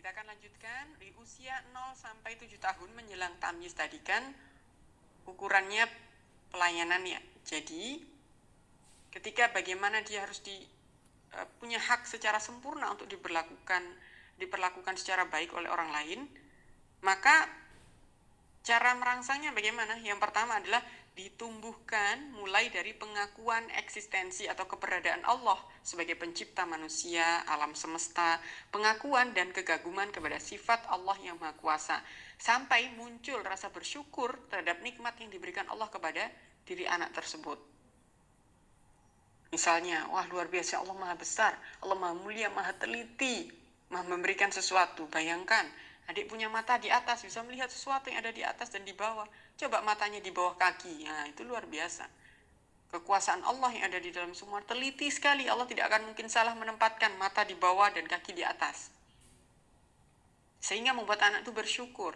kita akan lanjutkan di usia 0 sampai 7 tahun menjelang tamyiz tadi kan ukurannya pelayanan ya. Jadi ketika bagaimana dia harus punya hak secara sempurna untuk diperlakukan secara baik oleh orang lain, maka cara merangsangnya bagaimana? Yang pertama adalah ditumbuhkan mulai dari pengakuan eksistensi atau keberadaan Allah sebagai pencipta manusia, alam semesta, pengakuan dan kegaguman kepada sifat Allah yang Maha Kuasa, sampai muncul rasa bersyukur terhadap nikmat yang diberikan Allah kepada diri anak tersebut. Misalnya, wah luar biasa, Allah Maha Besar, Allah Maha Mulia, Maha Teliti, Maha memberikan sesuatu. Bayangkan, adik punya mata di atas, bisa melihat sesuatu yang ada di atas dan di bawah. Coba matanya di bawah kaki, nah itu luar biasa. Kekuasaan Allah yang ada di dalam semua teliti sekali. Allah tidak akan mungkin salah menempatkan mata di bawah dan kaki di atas. Sehingga membuat anak itu bersyukur.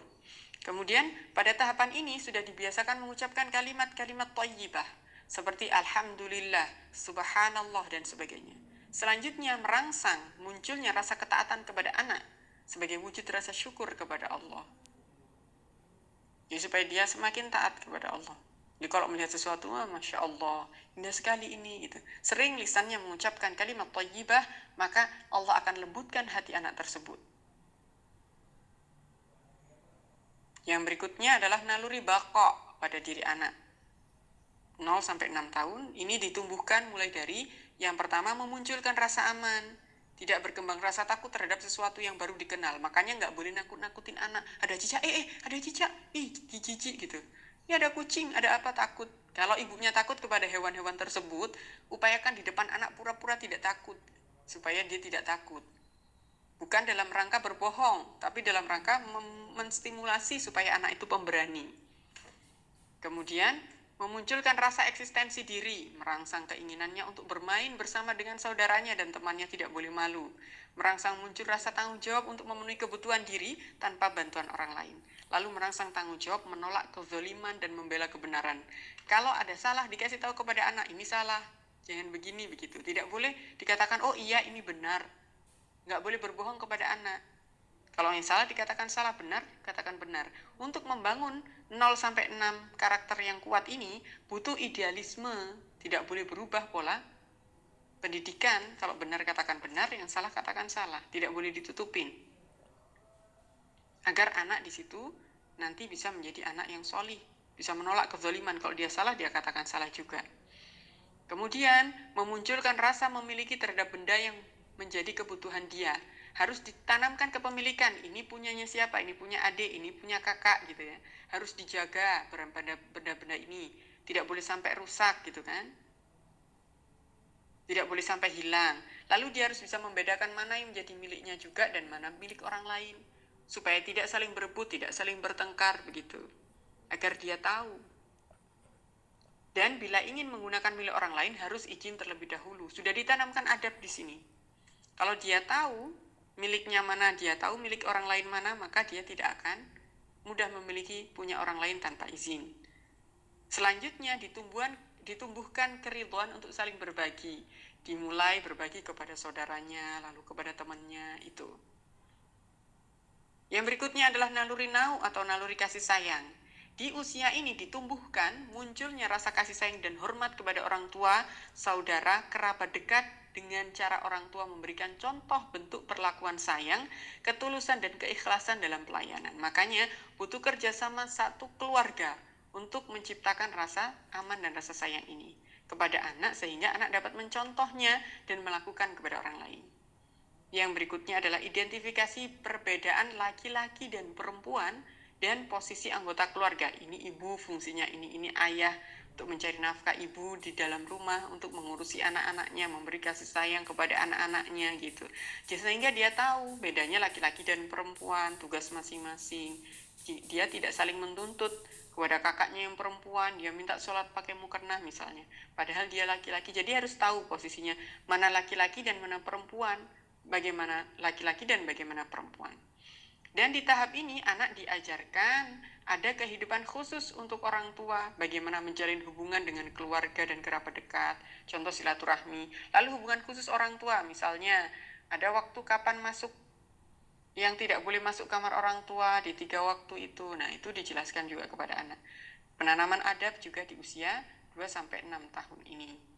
Kemudian pada tahapan ini sudah dibiasakan mengucapkan kalimat-kalimat thayyibah seperti alhamdulillah, subhanallah dan sebagainya. Selanjutnya merangsang munculnya rasa ketaatan kepada anak sebagai wujud rasa syukur kepada Allah. Jadi supaya dia semakin taat kepada Allah. Jadi kalau melihat sesuatu, masya Allah, indah sekali ini gitu. Sering lisannya mengucapkan kalimat thayyibah, maka Allah akan lembutkan hati anak tersebut. Yang berikutnya adalah naluri baqa pada diri anak. 0 sampai 6 tahun ini ditumbuhkan mulai dari yang pertama memunculkan rasa aman, tidak berkembang rasa takut terhadap sesuatu yang baru dikenal. Makanya nggak boleh nakut-nakutin anak. Ada cicak, ada cicak, jijik gitu. Ya ada kucing, ada apa, takut. Kalau ibunya takut kepada hewan-hewan tersebut, upayakan di depan anak pura-pura tidak takut supaya dia tidak takut. Bukan dalam rangka berbohong, tapi dalam rangka menstimulasi supaya anak itu pemberani. Kemudian memunculkan rasa eksistensi diri, merangsang keinginannya untuk bermain bersama dengan saudaranya dan temannya, tidak boleh malu. Merangsang muncul rasa tanggung jawab untuk memenuhi kebutuhan diri tanpa bantuan orang lain. Lalu merangsang tanggung jawab menolak kezaliman dan membela kebenaran. Kalau ada salah dikasih tahu kepada anak, ini salah, jangan begini begitu. Tidak boleh dikatakan, oh iya ini benar. Nggak boleh berbohong kepada anak. Kalau yang salah dikatakan salah, benar katakan benar. Untuk membangun 0 sampai 6 karakter yang kuat ini butuh idealisme, tidak boleh berubah pola pendidikan. Kalau benar katakan benar, yang salah katakan salah, tidak boleh ditutupin. Agar anak di situ nanti bisa menjadi anak yang solih, bisa menolak kezaliman. Kalau dia salah, dia katakan salah juga. Kemudian memunculkan rasa memiliki terhadap benda yang menjadi kebutuhan dia. Harus ditanamkan kepemilikan, ini punyanya siapa, ini punya adik, ini punya kakak gitu ya. Harus dijaga benda-benda ini, tidak boleh sampai rusak gitu kan. Tidak boleh sampai hilang. Lalu dia harus bisa membedakan mana yang menjadi miliknya juga dan mana milik orang lain. Supaya tidak saling berebut, tidak saling bertengkar begitu. Agar dia tahu. Dan bila ingin menggunakan milik orang lain harus izin terlebih dahulu. Sudah ditanamkan adab di sini. Kalau dia tahu miliknya mana, dia tahu milik orang lain mana, maka dia tidak akan mudah memiliki punya orang lain tanpa izin. Selanjutnya ditumbuhkan keridhaan untuk saling berbagi. Dimulai berbagi kepada saudaranya, lalu kepada temannya itu. Yang berikutnya adalah naluri nau atau naluri kasih sayang. Di usia ini ditumbuhkan munculnya rasa kasih sayang dan hormat kepada orang tua, saudara, kerabat dekat dengan cara orang tua memberikan contoh bentuk perlakuan sayang, ketulusan dan keikhlasan dalam pelayanan. Makanya butuh kerjasama satu keluarga untuk menciptakan rasa aman dan rasa sayang ini kepada anak sehingga anak dapat mencontohnya dan melakukan kepada orang lain. Yang berikutnya adalah identifikasi perbedaan laki-laki dan perempuan dan posisi anggota keluarga. Ini ibu fungsinya, ini ayah untuk mencari nafkah, ibu di dalam rumah untuk mengurusi anak-anaknya, memberi kasih sayang kepada anak-anaknya gitu. Sehingga dia tahu bedanya laki-laki dan perempuan, tugas masing-masing. Dia tidak saling menuntut kepada kakaknya yang perempuan, dia minta sholat pakai mukernah misalnya. Padahal dia laki-laki, jadi harus tahu posisinya mana laki-laki dan mana perempuan. Bagaimana laki-laki dan bagaimana perempuan. Dan di tahap ini anak diajarkan ada kehidupan khusus untuk orang tua, bagaimana menjalin hubungan dengan keluarga dan kerabat dekat, contoh silaturahmi. Lalu hubungan khusus orang tua, misalnya ada waktu kapan masuk yang tidak boleh masuk kamar orang tua di 3 waktu itu. Nah, itu dijelaskan juga kepada anak. Penanaman adab juga di usia 2-6 tahun ini.